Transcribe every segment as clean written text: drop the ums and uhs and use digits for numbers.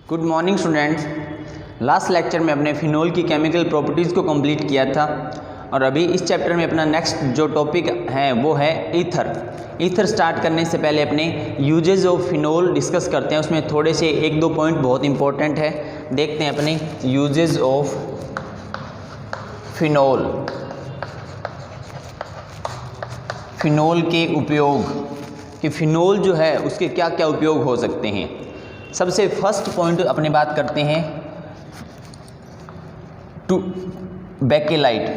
Good morning students. Last lecture में अपने phenol की केमिकल प्रॉपर्टीज़ को कंप्लीट किया था और अभी इस चैप्टर में अपना नेक्स्ट जो टॉपिक है वो है ईथर। ईथर स्टार्ट करने से पहले अपने यूजेज ऑफ फिनोल डिस्कस करते हैं। उसमें थोड़े से एक दो पॉइंट बहुत इंपॉर्टेंट है, देखते हैं अपने यूजेज ऑफ फिनोल। फिनोल के उपयोग कि फिनोल जो है उसके क्या क्या उपयोग हो सकते हैं। सबसे फर्स्ट पॉइंट अपने बात करते हैं to Bakelite.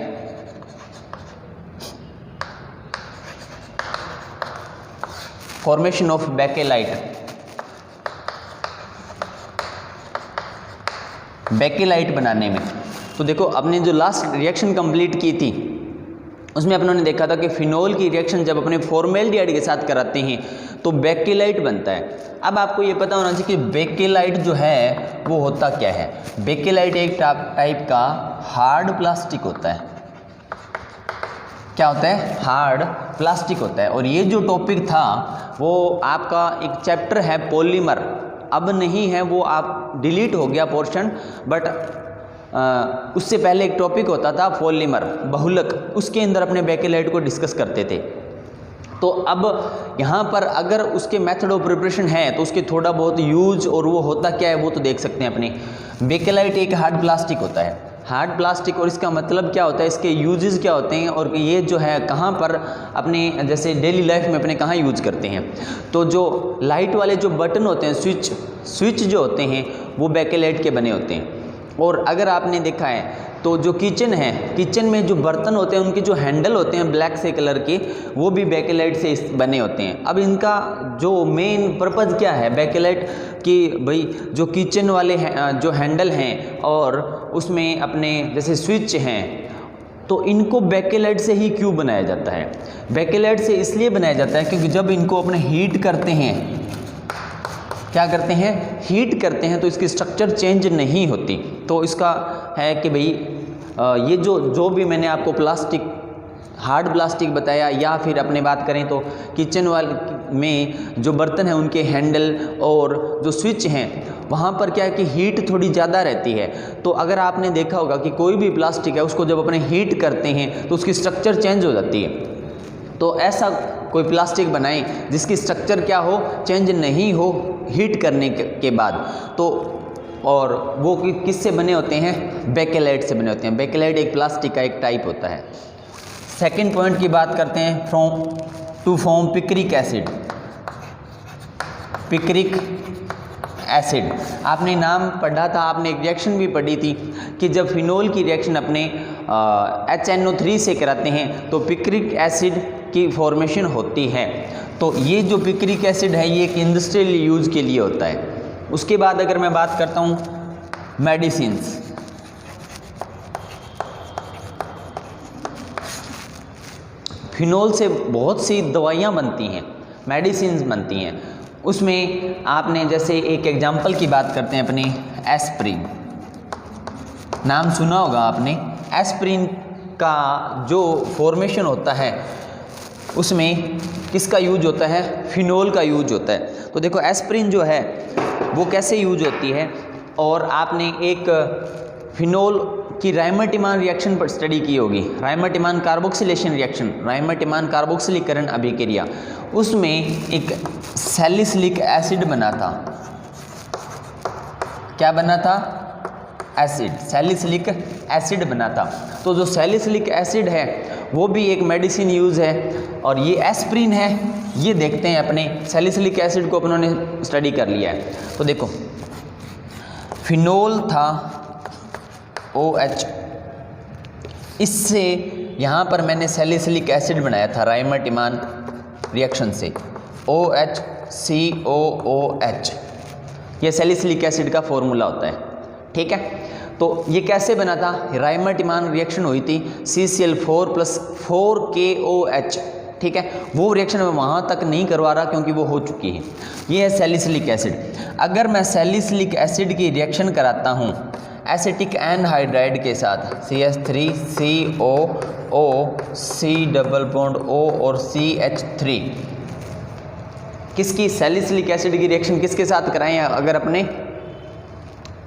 Formation of Bakelite. Bakelite बनाने में तो देखो अपने जो लास्ट रिएक्शन कंप्लीट की थी उसमें अपनों देखा था कि फिनोल की रिएक्शन जब अपने फॉर्मेल्डिहाइड के साथ कराते हैं तो बेकेलाइट बनता है। अब आपको ये पता होना चाहिए कि बेकेलाइट जो है वो होता क्या है। बेकेलाइट एक टाइप का हार्ड प्लास्टिक होता है। क्या होता है? हार्ड प्लास्टिक होता है। और ये जो टॉपिक था वो आपका एक चैप्टर है पॉलीमर, अब नहीं है वो, आप डिलीट हो गया पोर्शन, बट उससे पहले एक टॉपिक होता था पॉलीमर बहुलक, उसके अंदर अपने बेकेलाइट को डिस्कस करते थे। तो अब यहाँ पर अगर उसके मेथड ऑफ प्रिपरेशन है तो उसके थोड़ा बहुत यूज और वो होता क्या है वो तो देख सकते हैं अपने। बेकेलाइट एक हार्ड प्लास्टिक होता है, हार्ड प्लास्टिक, और इसका मतलब क्या होता है, इसके यूजेस क्या होते हैं और ये जो है कहाँ पर अपने जैसे डेली लाइफ में अपने कहाँ यूज करते हैं। तो जो लाइट वाले जो बटन होते हैं, स्विच जो होते हैं वो बेकेलाइट के बने होते हैं। और अगर आपने देखा है तो जो किचन है, किचन में जो बर्तन होते हैं उनके जो हैंडल होते हैं ब्लैक से कलर के, वो भी बेकेलाइट से बने होते हैं। अब इनका जो मेन पर्पज़ क्या है बेकेलाइट कि भाई जो किचन वाले जो हैंडल हैं और उसमें अपने जैसे स्विच हैं तो इनको बेकेलाइट से ही क्यों बनाया जाता है। बेकेलाइट से इसलिए बनाया जाता है क्योंकि जब इनको अपने हीट करते हैं, क्या करते हैं, हीट करते हैं, तो इसकी स्ट्रक्चर चेंज नहीं होती। तो इसका है कि भाई ये जो भी मैंने आपको प्लास्टिक, हार्ड प्लास्टिक बताया, या फिर अपने बात करें तो किचन वाले में जो बर्तन हैं उनके हैंडल और जो स्विच हैं वहाँ पर क्या है कि हीट थोड़ी ज़्यादा रहती है। तो अगर आपने देखा होगा कि कोई भी प्लास्टिक है उसको जब अपने हीट करते हैं तो उसकी स्ट्रक्चर चेंज हो जाती है। तो ऐसा कोई प्लास्टिक बनाएं जिसकी स्ट्रक्चर क्या हो, चेंज नहीं हो हीट करने के बाद। तो और वो किससे बने होते हैं? बेकेलाइट से बने होते हैं। बेकेलाइट एक प्लास्टिक का एक टाइप होता है। सेकंड पॉइंट की बात करते हैं, to form picric acid. Picric acid आपने नाम पढ़ा था, आपने एक रिएक्शन भी पढ़ी थी कि जब फिनोल की रिएक्शन अपने HNO3 से कराते हैं तो पिक्रिक एसिड की फॉर्मेशन होती है। तो ये जो पिक्रिक एसिड है ये एक इंडस्ट्रियल यूज के लिए होता है। उसके बाद अगर मैं बात करता हूँ मेडिसिन्स, फिनोल से बहुत सी दवाइयाँ बनती हैं, मेडिसिन्स बनती हैं। उसमें आपने जैसे एक एग्जांपल की बात करते हैं अपने एस्प्रिन, नाम सुना होगा आपने। एस्प्रिन का जो फॉर्मेशन होता है उसमें किसका यूज होता है? फिनोल का यूज होता है। तो देखो एस्प्रिन जो है वो कैसे यूज होती है, और आपने एक फिनोल की राइमर-टिमान रिएक्शन पर स्टडी की होगी, राइमर-टिमान कार्बोक्सिलेशन रिएक्शन, राइमर-टिमान कार्बोक्सिलीकरण अभिक्रिया। उसमें एक सैलिसिलिक एसिड बना था। क्या बना था? एसिड, सैलिसिलिक एसिड बना था। तो जो सैलिसिलिक एसिड है वो भी एक मेडिसिन यूज़ है, और ये एस्प्रिन है, ये देखते हैं अपने सैलिसिलिक एसिड को अपनों ने स्टडी कर लिया है। तो देखो फिनोल था OH, इससे यहाँ पर मैंने सैलिसिलिक एसिड बनाया था राइमर-टिमान रिएक्शन से, OHCOOH, ये सैलिसिलिक एसिड का फॉर्मूला होता है। ठीक है, तो ये कैसे बना था? राइमर-टिमान रिएक्शन हुई थी CCl4 + 4KOH। ठीक है, वो रिएक्शन मैं वहाँ तक नहीं करवा रहा क्योंकि वो हो चुकी है। ये है सैलिसिलिक एसिड। अगर मैं सैलिसिलिक एसिड की रिएक्शन कराता हूँ एसिटिक एनहाइड्राइड के साथ CH3COO C double bond O और CH3, किसकी? सैलिसिलिक एसिड की रिएक्शन किसके साथ कराएं? अगर अपने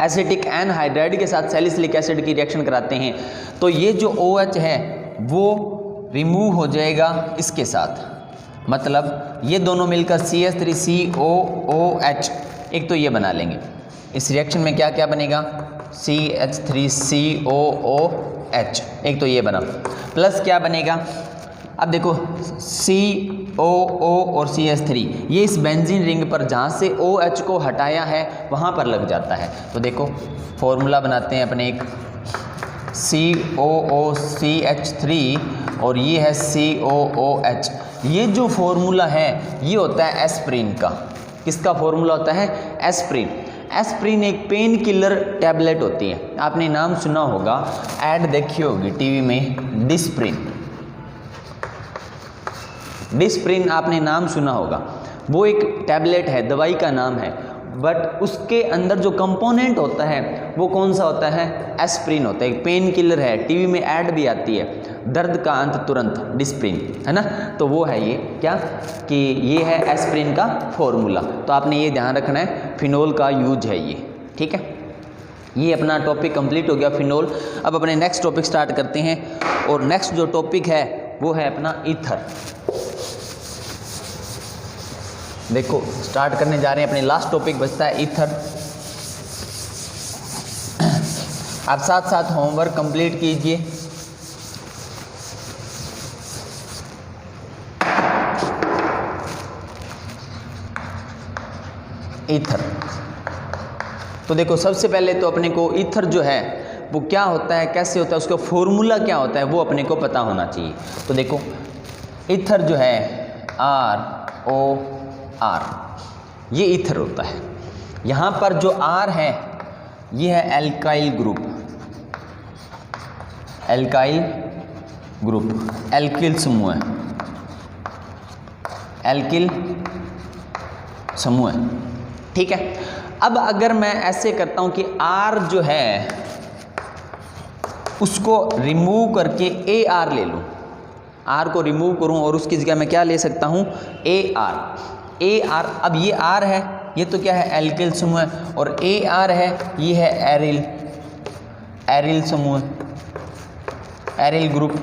एसिटिक एनहाइड्राइड के साथ सैलिसिलिक एसिड की रिएक्शन कराते हैं तो ये जो OH है वो रिमूव हो जाएगा इसके साथ, मतलब ये दोनों मिलकर CH3COOH एक तो ये बना लेंगे। इस रिएक्शन में क्या क्या बनेगा, CH3COOH एक तो ये बना, प्लस क्या बनेगा, अब देखो COO और CH3 ये इस बेंजीन रिंग पर जहाँ से OH को हटाया है वहाँ पर लग जाता है। तो देखो फॉर्मूला बनाते हैं अपने, एक COOCH3 और ये है COOH। ये जो फॉर्मूला है ये होता है एस्प्रिन का। किसका फॉर्मूला होता है, एस्प्रिन। एस्प्रिन एक पेन किलर टैबलेट होती है, आपने नाम सुना होगा, ऐड देखी होगी टीवी में, डिस्प्रिन आपने नाम सुना होगा। वो एक टैबलेट है, दवाई का नाम है, बट उसके अंदर जो कंपोनेंट होता है वो कौन सा होता है, एस्प्रिन होता है। एक पेन किलर है, टीवी में ऐड भी आती है, दर्द का अंत तुरंत, डिस्प्रिन, है ना। तो वो है ये क्या कि ये है एस्प्रिन का फॉर्मूला। तो आपने ये ध्यान रखना है, फिनोल का यूज है ये, ठीक है। ये अपना टॉपिक कंप्लीट हो गया फिनोल। अब अपने नेक्स्ट टॉपिक स्टार्ट करते हैं, और नेक्स्ट जो टॉपिक है वो है अपना ईथर। देखो स्टार्ट करने जा रहे हैं, अपने लास्ट टॉपिक बचता है ईथर। आप साथ साथ होमवर्क कंप्लीट कीजिए। ईथर, तो देखो सबसे पहले तो अपने को ईथर जो है वो क्या होता है, कैसे होता है, उसका फॉर्मूला क्या होता है वो अपने को पता होना चाहिए। तो देखो ईथर जो है ROR, ये ईथर होता है। यहाँ पर जो R है ये है एल्काइल ग्रुप, एल्किल समूह है, एल्किल समूह है, ठीक है। अब अगर मैं ऐसे करता हूँ कि R जो है उसको रिमूव करके AR ले लूँ, R को रिमूव करूँ और उसकी जगह मैं क्या ले सकता हूँ, AR। अब ये R है, ये तो क्या है, एल्किल समूह है, और AR है, ये है एरिल समूह, एरिल ग्रुप।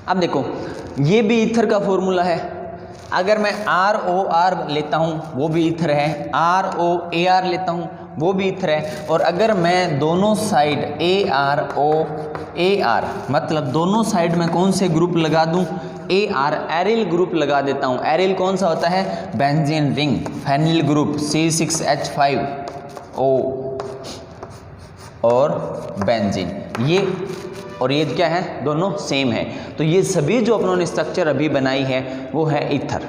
अब देखो ये भी ईथर का फॉर्मूला है। अगर मैं ROR लेता हूँ वो भी ईथर है, ROAR लेता हूँ वो भी ईथर है, और अगर मैं दोनों साइड AROAR मतलब दोनों साइड में कौन से ग्रुप लगा दूँ, AR एरिल ग्रुप लगा देता हूँ। एरिल कौन सा होता है, benzene ring, phenyl group C6H5O और बेंजीन, ये और ये क्या है, दोनों सेम है। तो ये सभी जो अपनों ने स्ट्रक्चर अभी बनाई है वो है ईथर।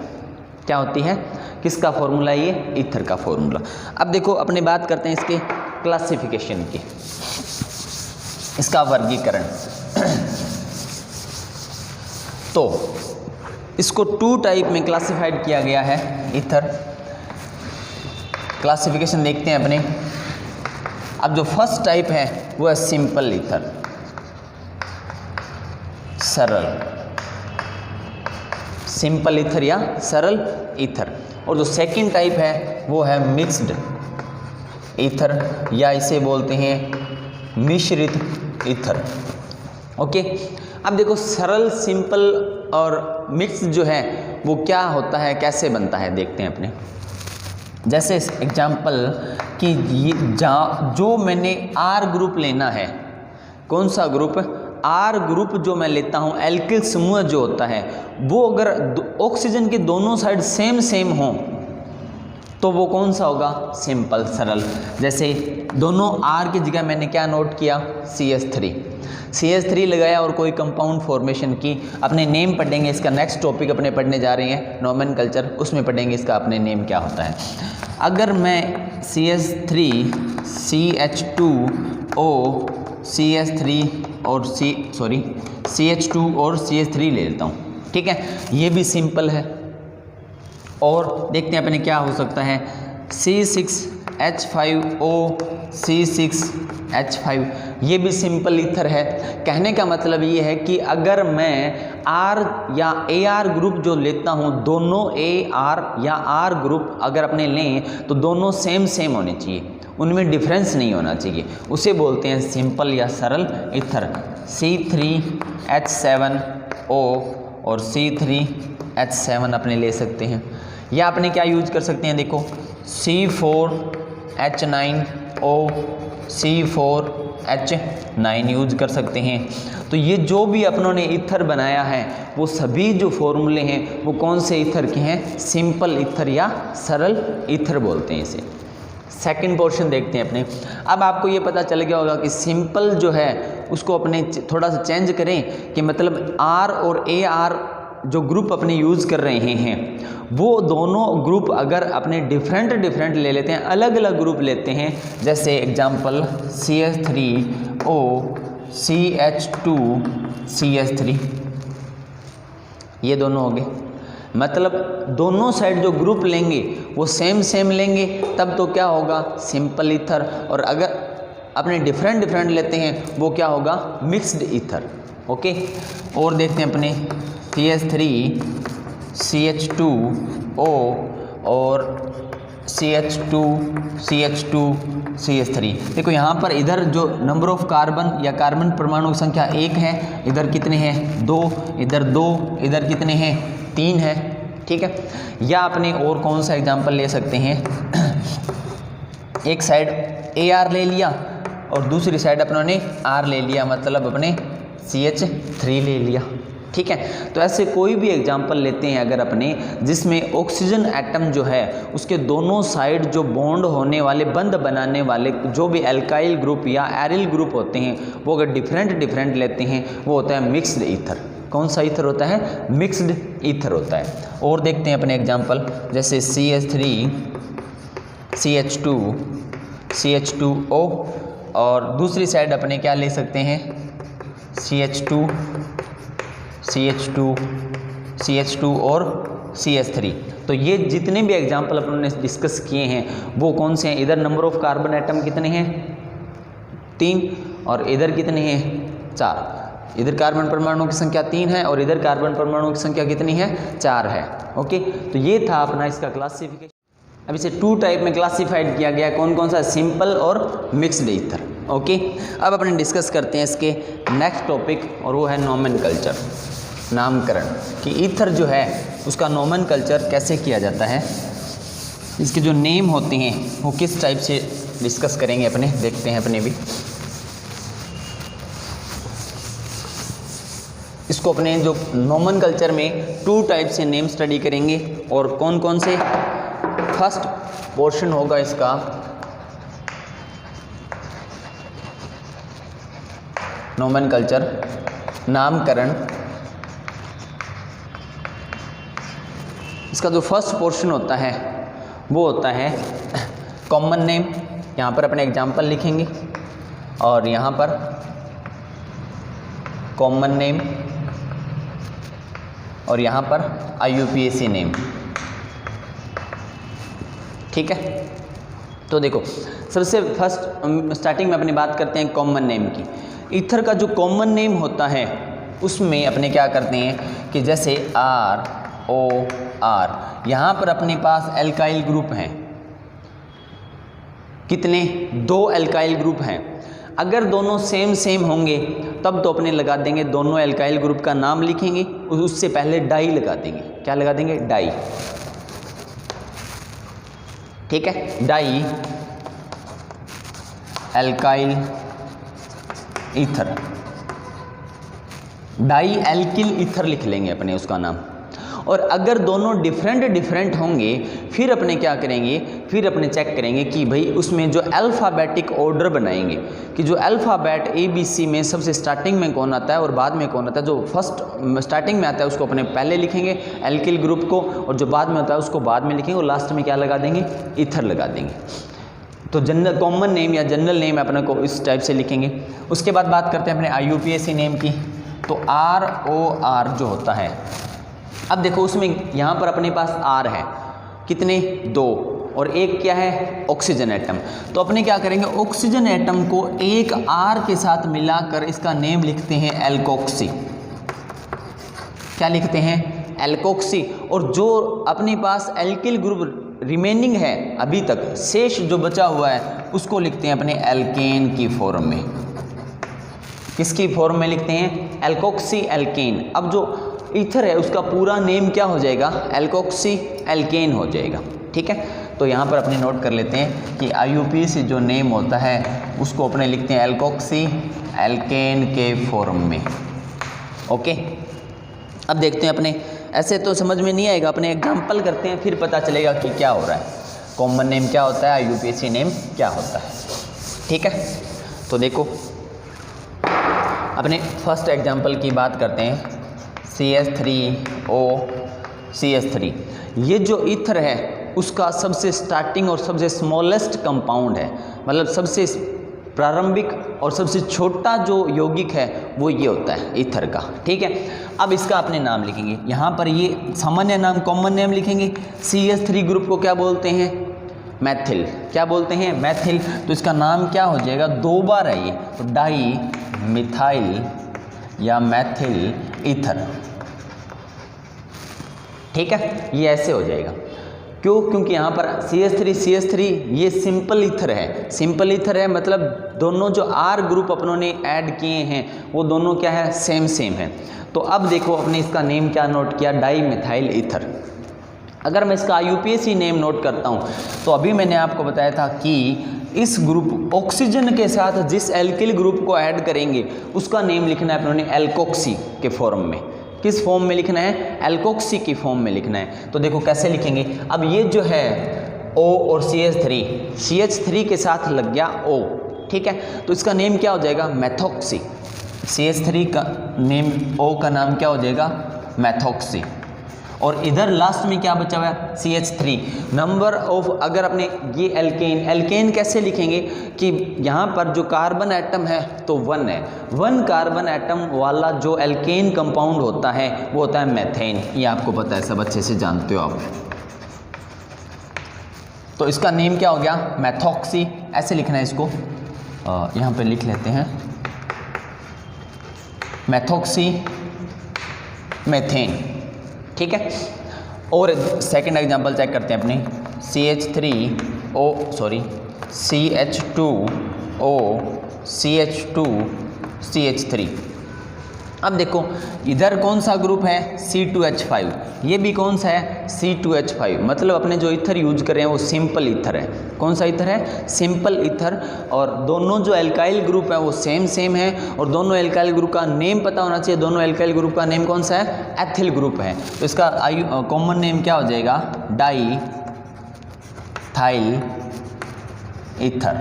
क्या होती है, किसका फॉर्मूला, ये ईथर का फॉर्मूला। अब देखो अपने बात करते हैं इसके क्लासिफिकेशन की, इसका वर्गीकरण। तो इसको 2 टाइप में क्लासिफाइड किया गया है ईथर। क्लासिफिकेशन देखते हैं अपने। अब जो फर्स्ट टाइप है वो है सिंपल ईथर, सरल, सिंपल ईथर या सरल ईथर। और जो सेकंड टाइप है वो है मिक्स्ड ईथर, या इसे बोलते हैं मिश्रित ईथर। ओके, अब देखो सरल, सिंपल और मिक्स जो है वो क्या होता है, कैसे बनता है, देखते हैं अपने। जैसे एग्जाम्पल कि ये जो मैंने R ग्रुप लेना है, कौन सा ग्रुप, R ग्रुप जो मैं लेता हूँ, एल्किल समूह जो होता है वो अगर ऑक्सीजन के दोनों साइड सेम हो तो वो कौन सा होगा, सिंपल, सरल। जैसे दोनों R की जगह मैंने क्या नोट किया, CH3 लगाया और कोई कंपाउंड फॉर्मेशन की। अपने नेम पढ़ेंगे, इसका नेक्स्ट टॉपिक अपने पढ़ने जा रहे हैं नोमेनकल्चर, उसमें पढ़ेंगे इसका अपने नेम क्या होता है। अगर मैं CH3 CH2O CH3 और CH2 और CH3 ले लेता हूँ, ठीक है, ये भी सिंपल है। और देखते हैं अपने क्या हो सकता है, C6 H5O C6H5, ये भी सिंपल ईथर है। कहने का मतलब ये है कि अगर मैं R या AR ग्रुप जो लेता हूँ, दोनों AR या R ग्रुप अगर अपने लें तो दोनों सेम होने चाहिए, उनमें डिफरेंस नहीं होना चाहिए, उसे बोलते हैं सिंपल या सरल ईथर। C3H7O और C3H7 अपने ले सकते हैं, या अपने क्या यूज कर सकते हैं, देखो C4H9O C4H9 यूज कर सकते हैं। तो ये जो भी अपनों ने ईथर बनाया है वो सभी जो फॉर्मूले हैं वो कौन से ईथर के हैं, सिंपल ईथर या सरल ईथर बोलते हैं इसे। सेकंड पोर्शन देखते हैं अपने। अब आपको ये पता चल गया होगा कि सिंपल जो है उसको अपने थोड़ा सा चेंज करें कि मतलब R और AR जो ग्रुप अपने यूज़ कर रहे हैं वो दोनों ग्रुप अगर अपने डिफरेंट ले लेते हैं, अलग अलग ग्रुप लेते हैं, जैसे एग्जांपल CH3O CH2 CH3, ये दोनों हो गए। मतलब दोनों साइड जो ग्रुप लेंगे वो सेम लेंगे, तब तो क्या होगा, सिंपल ईथर। और अगर अपने डिफरेंट लेते हैं वो क्या होगा, मिक्स्ड ईथर। ओके, और देखते हैं अपने CH3 CH2O और CH2 CH3। देखो यहाँ पर इधर जो नंबर ऑफ कार्बन या कार्बन परमाणु की संख्या 1 है, इधर कितने हैं 2, इधर 2, इधर कितने हैं 3 है। ठीक है, या अपने और कौन सा एग्जांपल ले सकते हैं, एक साइड AR ले लिया और दूसरी साइड अपनों ने R ले लिया, मतलब अपने CH3 ले लिया। ठीक है, तो ऐसे कोई भी एग्जांपल लेते हैं अगर अपने, जिसमें ऑक्सीजन एटम जो है उसके दोनों साइड जो बॉन्ड होने वाले, बंध बनाने वाले जो भी एल्काइल ग्रुप या एरिल ग्रुप होते हैं वो अगर डिफरेंट लेते हैं वो होता है मिक्स्ड ईथर। कौन सा ईथर होता है, मिक्स्ड ईथर होता है। और देखते हैं अपने एग्जांपल, जैसे CH3 CH2 CH2O और दूसरी साइड अपने क्या ले सकते हैं, CH2 और CH3। तो ये जितने भी एग्जांपल अपन ने डिस्कस किए हैं वो कौन से हैं, इधर नंबर ऑफ कार्बन एटम कितने हैं 3 और इधर कितने हैं 4, इधर कार्बन परमाणु की संख्या 3 है और इधर कार्बन परमाणु की संख्या कितनी है 4 है। ओके, तो ये था अपना इसका क्लासिफिकेशन। अब इसे 2 टाइप में क्लासिफाइड किया गया, कौन सा, सिंपल और मिक्स्ड ईथर। ओके, अब अपन डिस्कस करते हैं इसके नेक्स्ट टॉपिक और वो है नोमेनकल्चर, नामकरण, कि ईथर जो है उसका नोमेनकल्चर कैसे किया जाता है, इसके जो नेम होते हैं वो किस टाइप से डिस्कस करेंगे अपने, देखते हैं अपने भी इसको। अपने जो नोमेनकल्चर में 2 टाइप से नेम स्टडी करेंगे और कौन से। फर्स्ट पोर्शन होगा इसका नोमेनकल्चर, नामकरण। इसका जो फर्स्ट पोर्शन होता है वो होता है कॉमन नेम, यहाँ पर अपने एग्जांपल लिखेंगे और यहाँ पर कॉमन नेम और यहाँ पर IUPAC नेम। ठीक है, तो देखो सबसे फर्स्ट स्टार्टिंग में अपनी बात करते हैं कॉमन नेम की। ईथर का जो कॉमन नेम होता है उसमें अपने क्या करते हैं कि जैसे ROR, यहाँ पर अपने पास एल्काइल ग्रुप हैं, कितने 2 एल्काइल ग्रुप हैं। अगर दोनों सेम होंगे तब तो अपने लगा देंगे, दोनों एल्काइल ग्रुप का नाम लिखेंगे, उससे पहले डाई लगा देंगे। क्या लगा देंगे, डाई। ठीक है, di alkyl ether, di alkyl ether लिख लेंगे अपने उसका नाम। और अगर दोनों डिफरेंट होंगे फिर अपने क्या करेंगे, फिर अपने चेक करेंगे कि भाई उसमें जो अल्फ़ाबेटिक ऑर्डर बनाएंगे कि जो अल्फ़ाबेट ABC में सबसे स्टार्टिंग में कौन आता है और बाद में कौन आता है। जो फर्स्ट स्टार्टिंग में आता है उसको अपने पहले लिखेंगे एल्किल ग्रुप को, और जो बाद में होता है उसको बाद में लिखेंगे और लास्ट में क्या लगा देंगे, ईथर लगा देंगे। तो जनरल कॉमन नेम या जनरल नेम अपने को इस टाइप से लिखेंगे। उसके बाद बात करते हैं अपने IUPAC नेम की। तो ROR जो होता है, अब देखो उसमें यहाँ पर अपने पास R है, कितने 2, और एक क्या है, ऑक्सीजन एटम। तो अपने क्या करेंगे, ऑक्सीजन एटम को एक R के साथ मिलाकर इसका नेम लिखते हैं एल्कोक्सी। क्या लिखते हैं, एल्कोक्सी। और जो अपने पास एल्किल ग्रुप रिमेनिंग है अभी तक, शेष जो बचा हुआ है, उसको लिखते हैं अपने एल्केन की फॉर्म में। किसकी फॉर्म में लिखते हैं, एल्कोक्सी एल्केन। अब जो ईथर है उसका पूरा नेम क्या हो जाएगा, एल्कोक्सी एल्केन हो जाएगा। ठीक है, तो यहाँ पर अपने नोट कर लेते हैं कि IUPAC जो नेम होता है उसको अपने लिखते हैं एल्कोक्सी एल्केन के फॉर्म में। ओके, अब देखते हैं अपने, ऐसे तो समझ में नहीं आएगा, अपने एग्जाम्पल करते हैं फिर पता चलेगा कि क्या हो रहा है, कॉमन नेम क्या होता है, IUPAC नेम क्या होता है। ठीक है, तो देखो अपने फर्स्ट एग्जाम्पल की बात करते हैं, CH3O CH3। ये जो ईथर है उसका सबसे स्टार्टिंग और सबसे स्मॉलेस्ट कंपाउंड है, मतलब सबसे प्रारंभिक और सबसे छोटा जो यौगिक है वो ये होता है ईथर का। ठीक है, अब इसका अपने नाम लिखेंगे, यहाँ पर ये सामान्य नाम कॉमन नेम लिखेंगे। CH3 ग्रुप को क्या बोलते हैं, मैथिल। क्या बोलते हैं, मैथिल। तो इसका नाम क्या हो जाएगा, दो बार है ये, तो डाई मिथाइल या मैथिल ईथर। ठीक है, ये ऐसे हो जाएगा। क्यों, क्योंकि यहाँ पर CH3 ये सिंपल ईथर है। सिंपल ईथर है मतलब दोनों जो R ग्रुप अपनों ने ऐड किए हैं वो दोनों क्या है, सेम है। तो अब देखो अपने इसका नेम क्या नोट किया, डाई मिथाइल ईथर। अगर मैं इसका IUPAC नेम नोट करता हूँ तो अभी मैंने आपको बताया था कि इस ग्रुप ऑक्सीजन के साथ जिस एल्किल ग्रुप को ऐड करेंगे उसका नेम लिखना है अपनों ने एल्कोक्सी के फॉर्म में। किस फॉर्म में लिखना है, एल्कोक्सी की फॉर्म में लिखना है। तो देखो कैसे लिखेंगे, अब ये जो है O और CH3 के साथ लग गया O। ठीक है, तो इसका नेम क्या हो जाएगा, मैथोक्सी। CH3 का नेम, O का नाम क्या हो जाएगा, मैथोक्सी। और इधर लास्ट में क्या बचा हुआ है, CH3। नंबर ऑफ, अगर अपने ये एल्केन कैसे लिखेंगे कि यहाँ पर जो कार्बन एटम है तो 1 है, 1 कार्बन एटम वाला जो एल्केन कंपाउंड होता है वो होता है मेथेन। ये आपको पता है, सब अच्छे से जानते हो आप। तो इसका नेम क्या हो गया, मैथोक्सी। ऐसे लिखना है इसको, यहाँ पे लिख लेते हैं मैथोक्सी मेथेन। ठीक है, और सेकंड एग्जांपल चेक करते हैं अपने, CH2O CH3। अब देखो इधर कौन सा ग्रुप है, C2H5, ये भी कौन सा है, C2H5। मतलब अपने जो ईथर यूज कर रहे हैं वो सिंपल ईथर है। कौन सा ईथर है, सिंपल ईथर। और दोनों जो एल्काइल ग्रुप है वो सेम है, और दोनों एल्काइल ग्रुप का नेम पता होना चाहिए। दोनों एल्काइल ग्रुप का नेम कौन सा है, एथिल ग्रुप है। तो इसका कॉमन नेम क्या हो जाएगा, डाई थाइल ईथर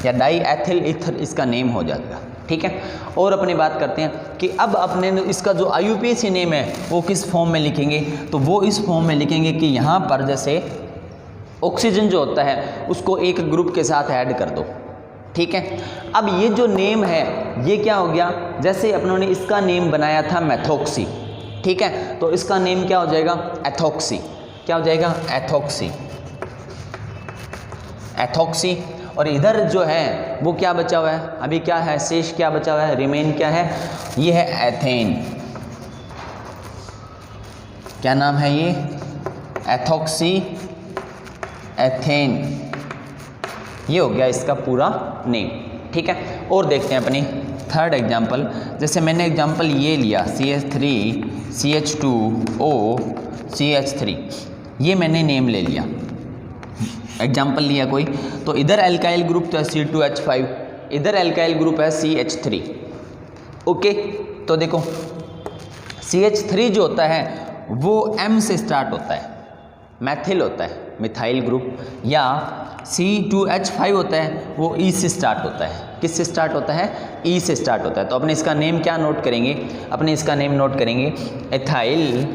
या डाई एथिल ईथर इसका नेम हो जाएगा। ठीक है, और अपनी बात करते हैं कि अब अपने इसका जो IUPAC नेम है वो किस फॉर्म में लिखेंगे, तो वो इस फॉर्म में लिखेंगे कि यहाँ पर जैसे ऑक्सीजन जो होता है उसको एक ग्रुप के साथ ऐड कर दो। ठीक है, अब ये जो नेम है ये क्या हो गया, जैसे अपनों ने इसका नेम बनाया था मैथोक्सी। ठीक है, तो इसका नेम क्या हो जाएगा, एथोक्सी। क्या हो जाएगा, एथोक्सी। और इधर जो है वो क्या बचा हुआ है, अभी क्या है, शेष क्या बचा हुआ है, रिमेन क्या है, ये है एथेन। क्या नाम है ये, एथोक्सी एथेन। ये हो गया इसका पूरा नेम। ठीक है, और देखते हैं अपनी थर्ड एग्जांपल। जैसे मैंने एग्जांपल ये लिया CH3 CH2O CH3, ये मैंने नेम ले लिया, एग्जाम्पल लिया कोई। तो इधर एल्काइल ग्रुप तो है C2H5, इधर एल्काइल ग्रुप है CH3। ओके, तो देखो CH3 जो होता है वो M से स्टार्ट होता है, मैथिल होता है, मिथाइल ग्रुप। या C2H5 होता है वो E से स्टार्ट होता है। किस से स्टार्ट होता है, E से स्टार्ट होता है। तो अपने इसका नेम क्या नोट करेंगे, अपने इसका नेम नोट करेंगे एथाइल,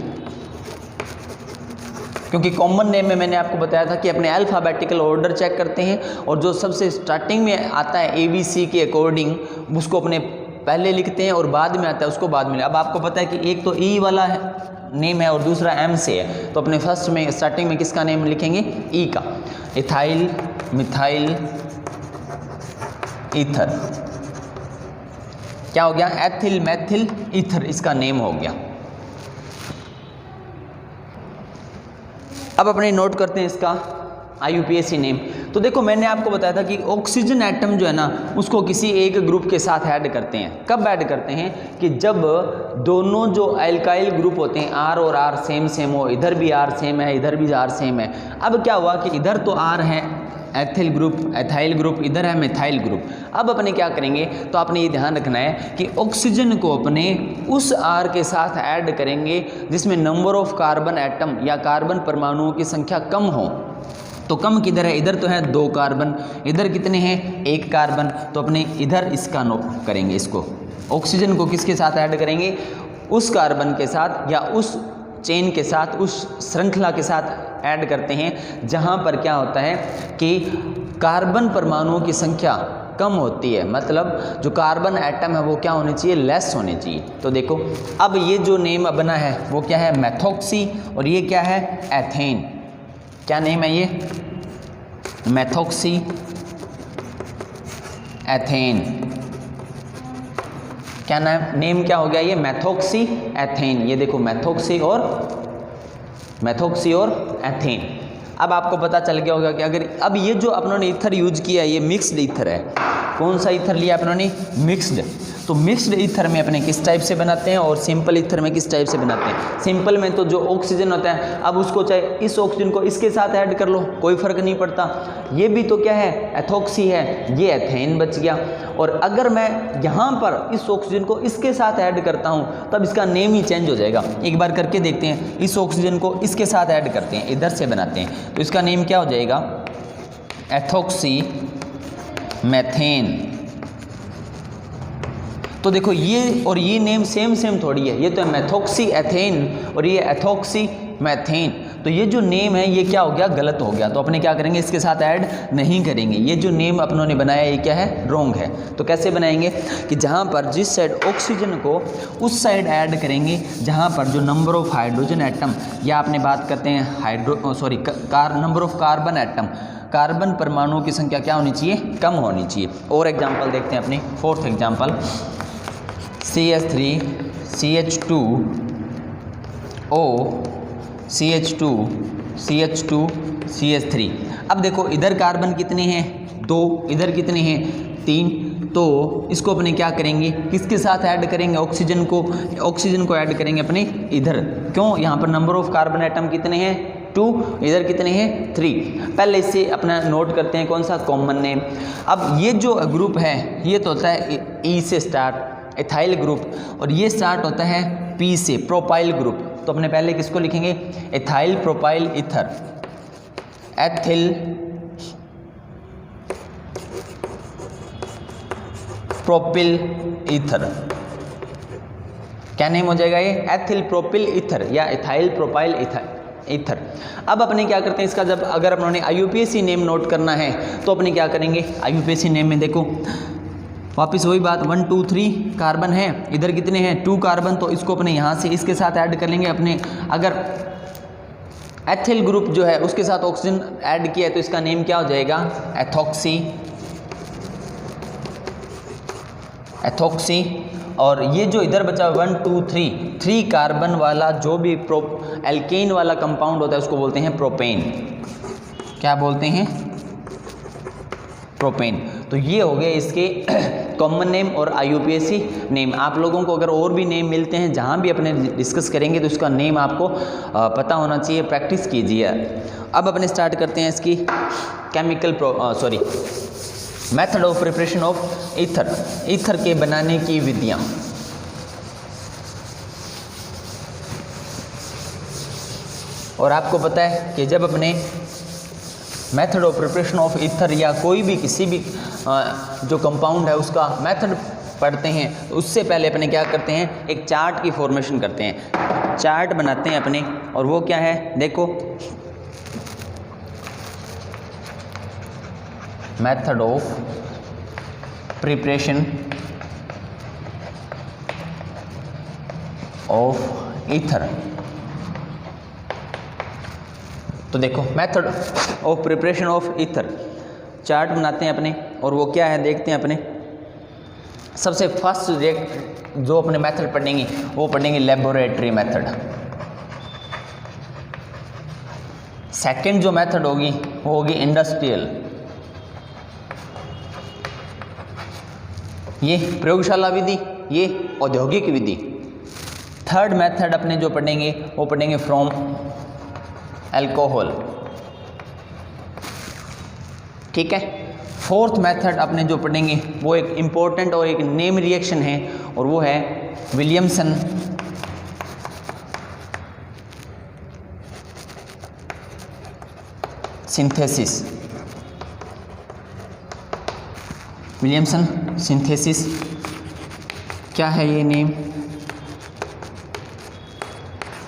क्योंकि कॉमन नेम में मैंने आपको बताया था कि अपने अल्फ़ाबेटिकल ऑर्डर चेक करते हैं, और जो सबसे स्टार्टिंग में आता है ABC के अकॉर्डिंग उसको अपने पहले लिखते हैं, और बाद में आता है उसको बाद में। अब आपको पता है कि एक तो E वाला है नेम है और दूसरा M से है, तो अपने फर्स्ट में स्टार्टिंग में किसका नेम लिखेंगे, E का। Ethyl methyl ether. क्या हो गया? एथिल मैथिल ईथर इसका नेम हो गया। अब अपने नोट करते हैं इसका IUPAC नेम। तो देखो मैंने आपको बताया था कि ऑक्सीजन एटम जो है ना उसको किसी एक ग्रुप के साथ ऐड करते हैं। कब ऐड करते हैं? कि जब दोनों जो एल्काइल ग्रुप होते हैं R और R सेम सेम हो, इधर भी R सेम है इधर भी R सेम है। अब क्या हुआ कि इधर तो R है एथिल ग्रुप एथाइल ग्रुप, इधर है मिथाइल ग्रुप। अब अपने क्या करेंगे? तो आपने ये ध्यान रखना है कि ऑक्सीजन को अपने उस R के साथ ऐड करेंगे जिसमें नंबर ऑफ कार्बन एटम या कार्बन परमाणुओं की संख्या कम हो। तो कम किधर है? इधर तो है 2 कार्बन, इधर कितने हैं? 1 कार्बन। तो अपने इधर इसका नोट करेंगे, इसको ऑक्सीजन को किसके साथ ऐड करेंगे? उस कार्बन के साथ या उस चेन के साथ, उस श्रृंखला के साथ ऐड करते हैं जहां पर क्या होता है कि कार्बन परमाणुओं की संख्या कम होती है। मतलब जो कार्बन एटम है वो क्या होने चाहिए? लेस होने चाहिए। तो देखो अब ये जो नेम बना है वो क्या है? मेथॉक्सी। और ये क्या है? एथेन। क्या नेम है ये? Methoxy ethane. क्या नेम क्या हो गया ये? Methoxy ethane. ये देखो मेथॉक्सी और एथेन। अब आपको पता चल गया होगा कि अगर अब ये जो अपनों ईथर यूज किया है ये मिक्स्ड ईथर है। कौन सा ईथर लिया अपनों ने? मिक्स्ड। तो मिक्स्ड ईथर में अपने किस टाइप से बनाते हैं और सिंपल ईथर में किस टाइप से बनाते हैं? सिंपल में तो जो ऑक्सीजन होता है अब उसको चाहे इस ऑक्सीजन को इसके साथ ऐड कर लो, कोई फर्क नहीं पड़ता। ये भी तो क्या है? एथॉक्सी है, ये एथेन बच गया। और अगर मैं यहाँ पर इस ऑक्सीजन को इसके साथ ऐड करता हूँ तब इसका नेम ही चेंज हो जाएगा। एक बार करके देखते हैं। इस ऑक्सीजन को इसके साथ ऐड करते हैं, इधर से बनाते हैं, तो इसका नेम क्या हो जाएगा? Ethoxy methane. तो देखो ये और ये नेम सेम सेम थोड़ी है, ये तो है मेथॉक्सी एथेन और ये एथॉक्सी मैथेन। तो ये जो नेम है ये क्या हो गया? गलत हो गया। तो अपने क्या करेंगे? इसके साथ ऐड नहीं करेंगे। ये जो नेम अपनों ने बनाया ये क्या है? रॉन्ग है। तो कैसे बनाएंगे? कि जहाँ पर जिस साइड ऑक्सीजन को उस साइड ऐड करेंगे जहाँ पर जो नंबर ऑफ हाइड्रोजन एटम या आपने बात करते हैं number of carbon atom, carbon परमाणुओं की संख्या क्या होनी चाहिए? कम होनी चाहिए। और एग्जाम्पल देखते हैं अपनी 4th example. CH3 CH2O CH2 CH2 CH3। अब देखो इधर कार्बन कितने हैं? 2, इधर कितने हैं? 3। तो इसको अपने क्या करेंगे? किसके साथ ऐड करेंगे? ऑक्सीजन को ऐड करेंगे अपने इधर। क्यों? यहाँ पर नंबर ऑफ कार्बन एटम कितने हैं? 2, इधर कितने हैं? 3। पहले इसे अपना नोट करते हैं कौन सा? Common name. अब ये जो ग्रुप है ये तो होता है E से स्टार्ट, एथाइल ग्रुप, और ये स्टार्ट होता है P से, प्रोपाइल ग्रुप। तो अपने पहले किसको लिखेंगे? Ethyl propyl ether, ethyl propyl ether. क्या नेम हो जाएगा ये? एथिल प्रोपिल ईथर या एथाइल प्रोपाइल ईथर। अब अपने क्या करते हैं इसका, जब अगर अपनों ने IUPAC नेम नोट करना है तो अपने क्या करेंगे? IUPAC नेम में देखो वापस वही बात, 1 2 3 कार्बन है, इधर कितने हैं? 2 कार्बन। तो इसको अपने यहाँ से इसके साथ ऐड कर लेंगे अपने। अगर एथिल ग्रुप जो है उसके साथ ऑक्सीजन ऐड किया है तो इसका नेम क्या हो जाएगा? एथॉक्सी। और ये जो इधर बचा 1 2 3 कार्बन वाला जो भी एल्केन वाला कंपाउंड होता है उसको बोलते हैं प्रोपेन। क्या बोलते हैं? प्रोपेन। तो ये हो गए इसके कॉमन नेम और IUPAC नेम। आप लोगों को अगर और भी नेम मिलते हैं जहाँ भी अपने डिस्कस करेंगे तो उसका नेम आपको पता होना चाहिए, प्रैक्टिस कीजिए। अब अपने स्टार्ट करते हैं इसकी method of preparation of ether के बनाने की विधियाँ। और आपको पता है कि जब अपने method of preparation of ether या कोई भी किसी भी जो कंपाउंड है उसका मेथड पढ़ते हैं तो उससे पहले अपने क्या करते हैं? एक चार्ट की फॉर्मेशन करते हैं, चार्ट बनाते हैं अपने। और वो क्या है? देखो method of preparation of ether. तो देखो method of preparation of ether, chart बनाते हैं अपने, और वो क्या है देखते हैं अपने। सबसे फर्स्ट जो अपने मेथड पढ़ेंगे वो पढ़ेंगे लेबोरेटरी मेथड। सेकंड जो मेथड होगी वो होगी इंडस्ट्रियल, ये प्रयोगशाला विधि, ये औद्योगिक विधि। थर्ड मेथड अपने जो पढ़ेंगे वो पढ़ेंगे फ्रॉम अल्कोहल, ठीक है। फोर्थ मेथड अपने जो पढ़ेंगे वो एक इम्पोर्टेंट और एक नेम रिएक्शन है, और वो है विलियमसन सिंथेसिस। विलियमसन सिंथेसिस क्या है ये नेम?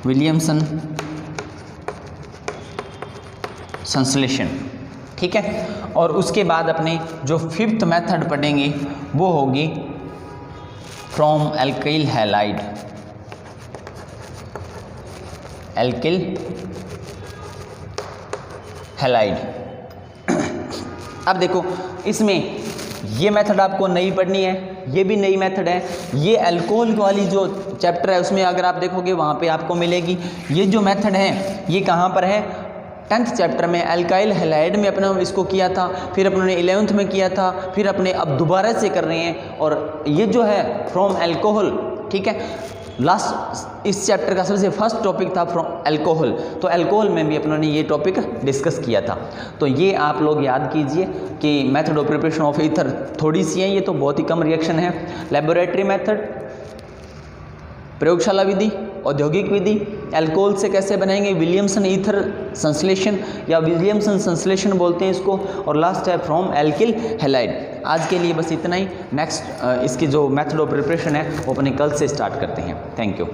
विलियमसन संश्लेषण, ठीक है। और उसके बाद अपने जो फिफ्थ मेथड पढ़ेंगे वो होगी from alkyl halide, alkyl halide. अब देखो इसमें ये मेथड आपको नई पढ़नी है, ये भी नई मेथड है। ये अल्कोहल वाली जो चैप्टर है उसमें अगर आप देखोगे वहाँ पे आपको मिलेगी। ये जो मेथड है ये कहाँ पर है? 10th चैप्टर में अल्काइल हैलाइड में अपने इसको किया था, फिर अपने 11th में किया था, फिर अपने अब दोबारा से कर रहे हैं। और ये जो है फ्रॉम अल्कोहल, ठीक है, लास्ट इस चैप्टर का सबसे फर्स्ट टॉपिक था फ्रॉम अल्कोहल। तो अल्कोहल में भी अपनों ने ये टॉपिक डिस्कस किया था। तो ये आप लोग याद कीजिए कि method of preparation of ether थोड़ी सी है, ये तो बहुत ही कम रिएक्शन है। लेबोरेटरी मेथड, प्रयोगशाला विधि, औद्योगिक विधि, अल्कोहल से कैसे बनाएंगे, विलियमसन ईथर संश्लेषण या विलियमसन संश्लेषण बोलते हैं इसको, और लास्ट है फ्रॉम एल्किल हैलाइड। आज के लिए बस इतना ही। नेक्स्ट इसकी जो मेथड ऑफ प्रिपरेशन है वो अपने कल से स्टार्ट करते हैं। Thank you.